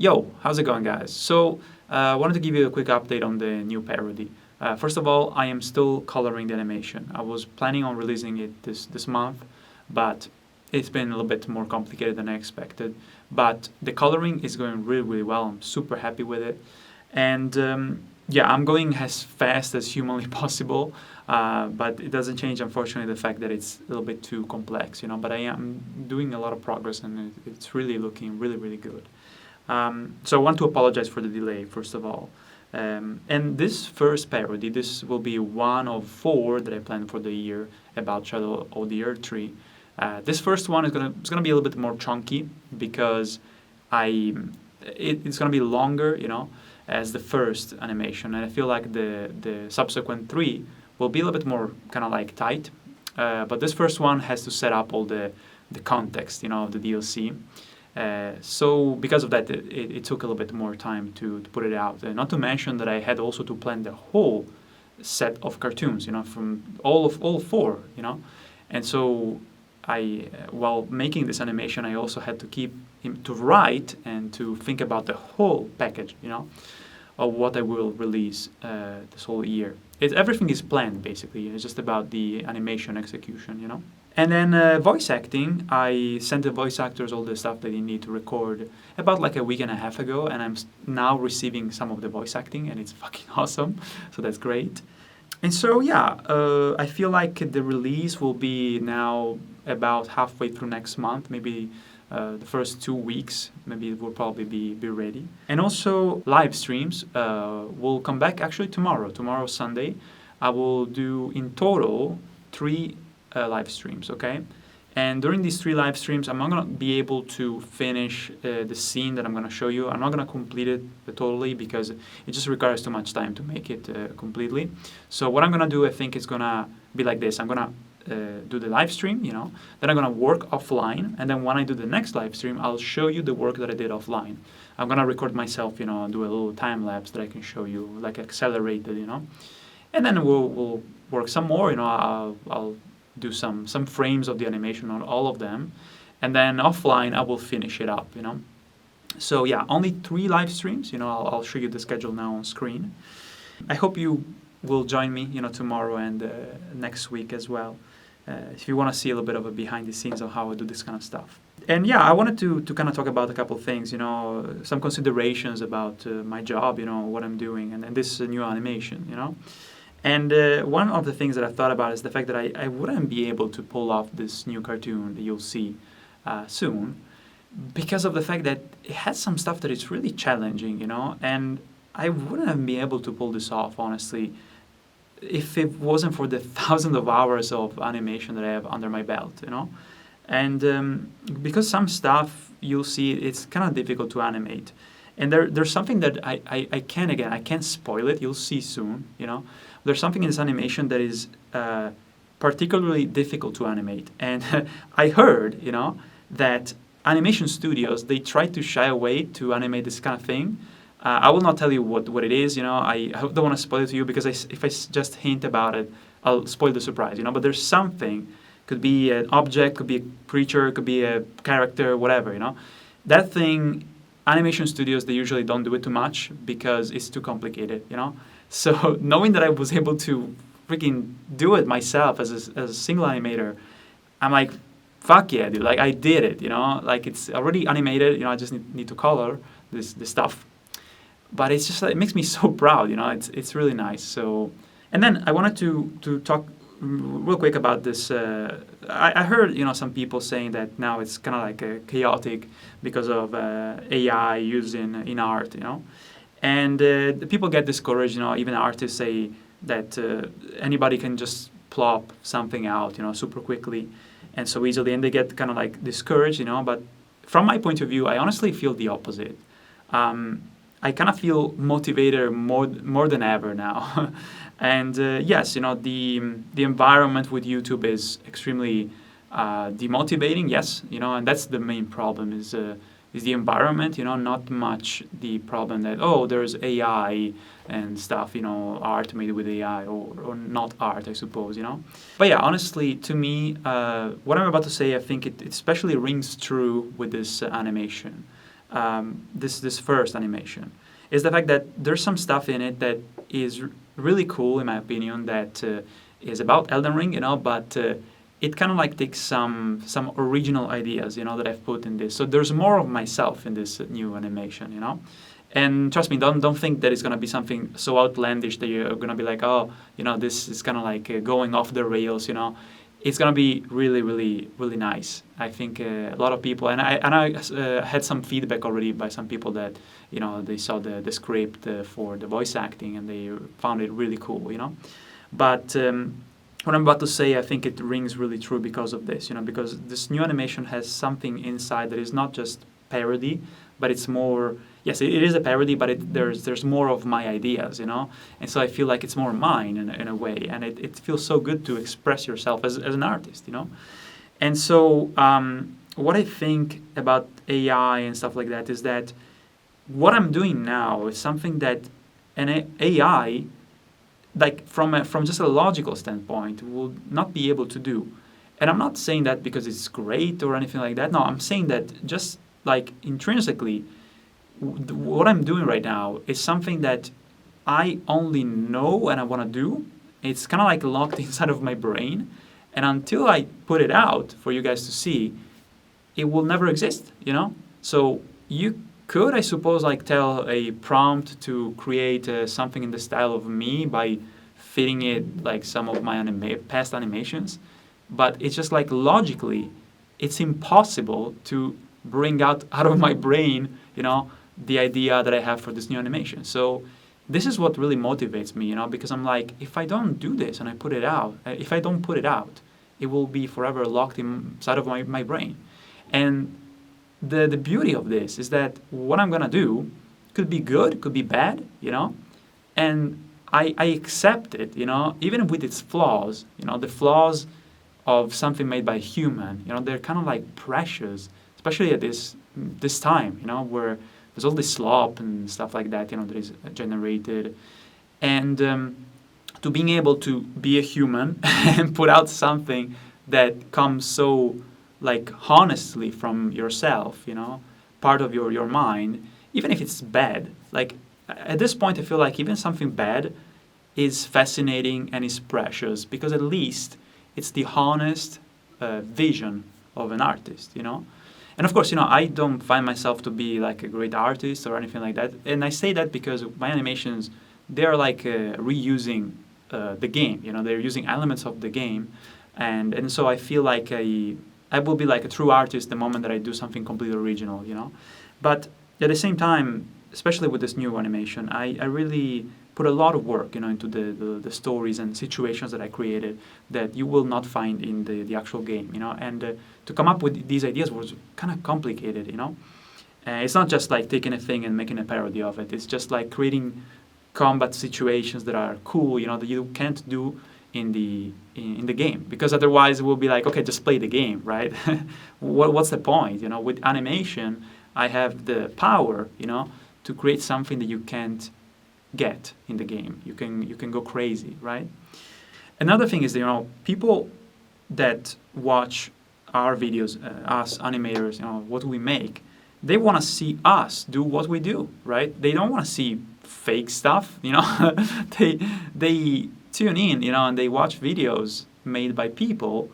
Yo, how's it going, guys? I wanted to give you a quick update on the new parody. First of all, I am still coloring the animation. I was planning on releasing it this month, but it's been a little bit more complicated than I expected. But the coloring is going really, really well. I'm super happy with it. And yeah, I'm going as fast as humanly possible, but it doesn't change, unfortunately, the fact that it's a little bit too complex, But I am doing a lot of progress, and it's really looking really, really good. So I want to apologize for the delay, first of all. And this first parody, this will be one of four that I planned for the year about Shadow of the Erdtree. This first one is gonna be a little bit more chunky because it's gonna be longer, as the first animation, and I feel like the subsequent three will be a little bit more kind of like tight. But this first one has to set up all the context, of the DLC. So because of that, it took a little bit more time to put it out. Not to mention that I had also to plan the whole set of cartoons, from all four, And so while making this animation, I also had to keep to write and to think about the whole package, of what I will release this whole year. Everything is planned, basically. It's just about the animation execution, And then voice acting, I sent the voice actors all the stuff that they need to record about like a week and a half ago, and I'm now receiving some of the voice acting, and it's fucking awesome, so that's great. And so, yeah, I feel like the release will be now about halfway through next month, maybe the first 2 weeks, maybe it will probably be ready. And also, live streams will come back actually tomorrow, Sunday. I will do in total 3 live streams, okay? And during these 3 live streams, I'm not going to be able to finish the scene that I'm going to show you. I'm not going to complete it totally because it just requires too much time to make it completely. So what I'm going to do, I think, is going to be like this. I'm going to do the live stream, then I'm going to work offline, and then when I do the next live stream, I'll show you the work that I did offline. I'm going to record myself, do a little time lapse that I can show you, like accelerated, And then we'll work some more, I'll do some frames of the animation on all of them, and then offline I will finish it up, So yeah, only 3 live streams, I'll show you the schedule now on screen. I hope you will join me, tomorrow and next week as well, if you want to see a little bit of a behind the scenes of how I do this kind of stuff. And yeah, I wanted to kind of talk about a couple of things, some considerations about my job, what I'm doing, and this new animation, And one of the things that I thought about is the fact that I wouldn't be able to pull off this new cartoon that you'll see soon because of the fact that it has some stuff that is really challenging, and I wouldn't be able to pull this off, honestly, if it wasn't for the thousands of hours of animation that I have under my belt, And because some stuff you'll see, it's kind of difficult to animate. And there's something that I can't spoil it, you'll see soon, There's something in this animation that is particularly difficult to animate. And I heard, that animation studios, they try to shy away to animate this kind of thing. I will not tell you what it is, I don't want to spoil it to you because if I just hint about it, I'll spoil the surprise, But there's something, could be an object, could be a creature, could be a character, whatever, That thing, animation studios, they usually don't do it too much because it's too complicated, So knowing that I was able to freaking do it myself as a single animator, I'm like, fuck yeah, dude, like I did it, Like it's already animated, I just need to color this stuff. But it's just, it makes me so proud, it's really nice. So, and then I wanted to talk real quick about this. I heard, some people saying that now it's kind of like chaotic because of AI used in art, And the people get discouraged, even artists say that anybody can just plop something out, super quickly and so easily, and they get kind of like discouraged, But from my point of view, I honestly feel the opposite. I kind of feel motivated more than ever now. And yes, the environment with YouTube is extremely demotivating, yes, and that's the main problem is the environment, not much the problem that, there's AI and stuff, art made with AI or not art, I suppose, But yeah, honestly, to me, what I'm about to say, I think it especially rings true with this animation. this first animation is the fact that there's some stuff in it that is really cool, in my opinion, that is about Elden Ring, but it kind of like takes some original ideas, that I've put in this. So there's more of myself in this new animation. And trust me, don't think that it's gonna be something so outlandish that you're gonna be like, oh, this is kind of like going off the rails. It's gonna be really, really, really nice. I think a lot of people, and I had some feedback already by some people that they saw the script for the voice acting and they found it really cool. But what I'm about to say, I think it rings really true because of this. Because this new animation has something inside that is not just parody, but it's more. Yes, it is a parody, but there's more of my ideas, and so I feel like it's more mine in a way, and it feels so good to express yourself as an artist, And so what I think about AI and stuff like that is that what I'm doing now is something that an AI, like from just a logical standpoint, will not be able to do. And I'm not saying that because it's great or anything like that. No, I'm saying that just like intrinsically, what I'm doing right now is something that I only know and I want to do. It's kind of like locked inside of my brain. And until I put it out for you guys to see, it will never exist, So you could, I suppose, like tell a prompt to create something in the style of me by fitting it like some of my past animations. But it's just like logically, it's impossible to bring out of my brain, the idea that I have for this new animation. So this is what really motivates me, because I'm like, if I don't do this and I put it out, if I don't put it out, it will be forever locked inside of my brain. And the beauty of this is that what I'm gonna do could be good, could be bad, and I accept it, even with its flaws, the flaws of something made by a human, they're kind of like precious, especially at this time, where there's all this slop and stuff like that, that is generated. And to being able to be a human and put out something that comes so, like, honestly from yourself, part of your mind, even if it's bad. Like, at this point, I feel like even something bad is fascinating and is precious because at least it's the honest vision of an artist, And of course, I don't find myself to be like a great artist or anything like that. And I say that because my animations, they're like reusing the game. They're using elements of the game, and so I feel like I will be like a true artist the moment that I do something completely original. But at the same time, especially with this new animation, I really put a lot of work, into the stories and situations that I created that you will not find in the actual game, And to come up with these ideas was kind of complicated, It's not just like taking a thing and making a parody of it. It's just like creating combat situations that are cool, that you can't do in the game, because otherwise it will be like, okay, just play the game, right? What's the point? With animation, I have the power, to create something that you can't get in the game. You can go crazy, right? Another thing is, people that watch our videos, us animators, what we make, they want to see us do what we do, right? They don't want to see fake stuff, they tune in, and they watch videos made by people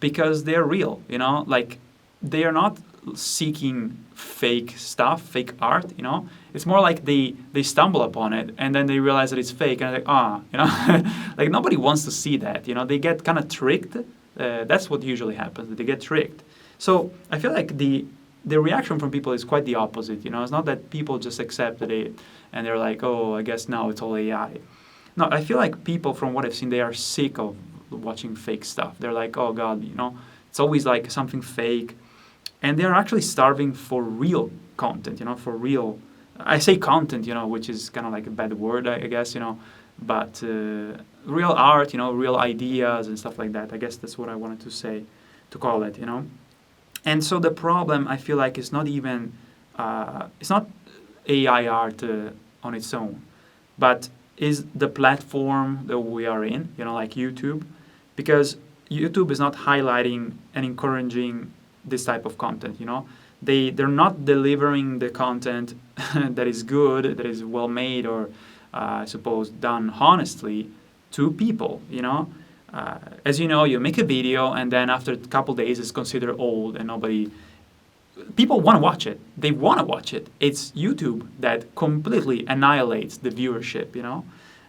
because they're real, like they are not seeking fake stuff, fake art, It's more like they stumble upon it and then they realize that it's fake and they're like, like nobody wants to see that, They get kind of tricked. That's what usually happens. They get tricked. So I feel like the reaction from people is quite the opposite, It's not that people just accepted it and they're like, oh, I guess now it's all AI. No, I feel like people, from what I've seen, they are sick of watching fake stuff. They're like, oh God, it's always like something fake. And they're actually starving for real content, for real, I say content, which is kind of like a bad word, I guess, but real art, real ideas and stuff like that. I guess that's what I wanted to say, to call it, And so the problem, I feel like, is not even, it's not AI art on its own, but is the platform that we are in, like YouTube, because YouTube is not highlighting and encouraging this type of content, they're not delivering the content that is good, that is well made, or I suppose done honestly to people. As you know, you make a video and then after a couple days it's considered old and nobody. People want to watch it. They want to watch it. It's YouTube that completely annihilates the viewership.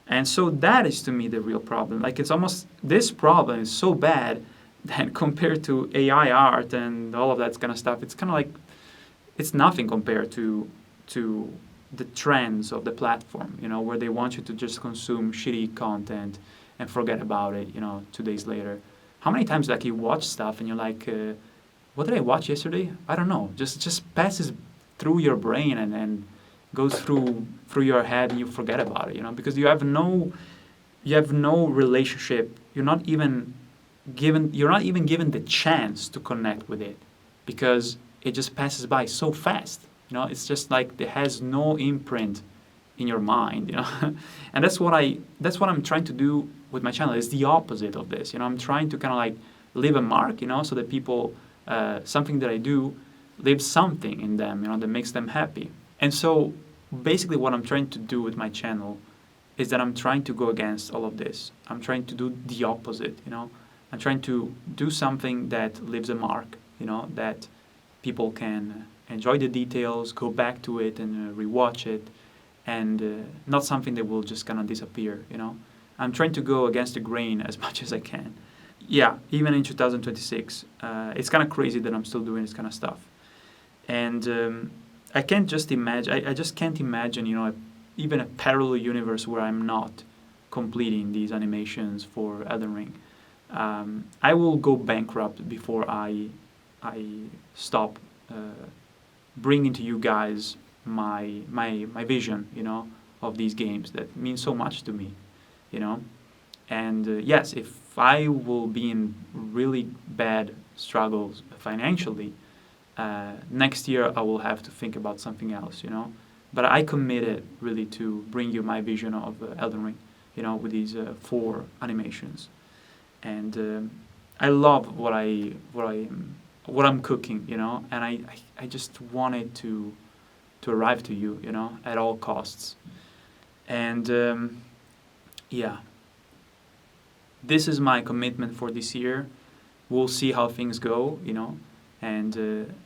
And so that is to me the real problem. Like it's almost, this problem is so bad that compared to AI art and all of that kind of stuff, it's kind of like, it's nothing compared to the trends of the platform, where they want you to just consume shitty content and forget about it, 2 days later. How many times like you watch stuff and you're like, what did I watch yesterday? I don't know. Just passes through your brain and goes through your head and you forget about it, because you have no relationship. You're not even given the chance to connect with it, because it just passes by so fast. It's just like it has no imprint in your mind, and that's what I'm trying to do with my channel. Is the opposite of this. I'm trying to kind of like leave a mark, so that people, something that I do leaves something in them, that makes them happy. And so basically what I'm trying to do with my channel is that I'm trying to go against all of this. I'm trying to do the opposite, I'm trying to do something that leaves a mark, that people can enjoy the details, go back to it and rewatch it, and not something that will just kind of disappear, I'm trying to go against the grain as much as I can. Yeah, even in 2026, it's kind of crazy that I'm still doing this kind of stuff. And I can't just imagine, I just can't imagine, even a parallel universe where I'm not completing these animations for Elden Ring. I will go bankrupt before I stop bringing to you guys my vision, of these games that mean so much to me, And yes, if I will be in really bad struggles financially, next year I will have to think about something else, But I committed really to bring you my vision of Elden Ring, with these 4 animations. And I love what I'm cooking, and I just wanted to arrive to you, at all costs. And yeah, this is my commitment for this year. We'll see how things go, and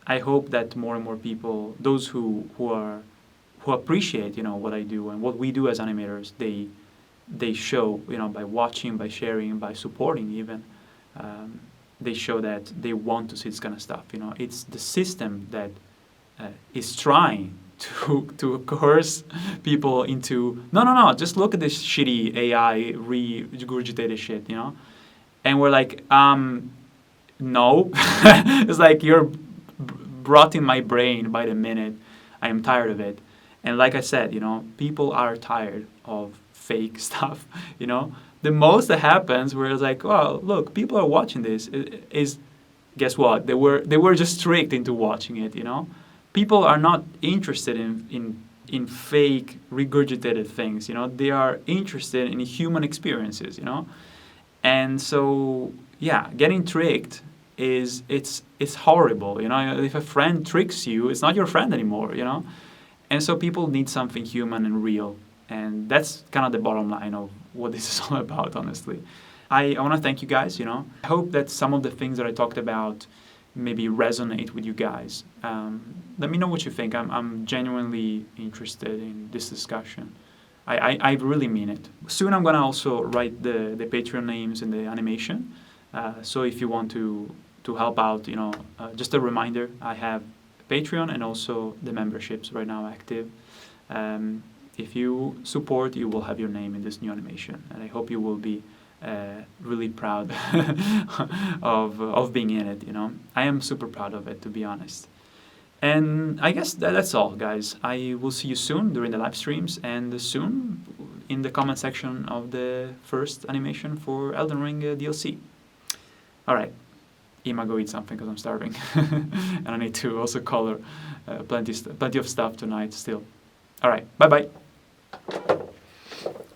I hope that more and more people, those who appreciate, what I do and what we do as animators, they show, by watching, by sharing, by supporting even, they show that they want to see this kind of stuff. It's the system that is trying to coerce people into, no, just look at this shitty AI regurgitated shit, And we're like, no. It's like you're brought in my brain by the minute. I am tired of it. And like I said, people are tired of fake stuff, The most that happens where it's like, well, look, people are watching this, is guess what? They were just tricked into watching it, People are not interested in fake regurgitated things, They are interested in human experiences, And so, yeah, getting tricked it's horrible, If a friend tricks you, it's not your friend anymore, And so people need something human and real. And that's kind of the bottom line of what this is all about, honestly. I want to thank you guys, I hope that some of the things that I talked about maybe resonate with you guys. Let me know what you think. I'm genuinely interested in this discussion. I really mean it. Soon I'm going to also write the Patreon names in the animation. So if you want to help out, just a reminder, I have Patreon and also the memberships right now active. If you support, you will have your name in this new animation, and I hope you will be really proud of being in it. I am super proud of it, to be honest. And I guess that's all, guys. I will see you soon during the live streams, and soon in the comment section of the first animation for Elden Ring DLC. All right, Ima, go eat something because I'm starving, and I need to also color plenty of stuff tonight still. All right, bye-bye.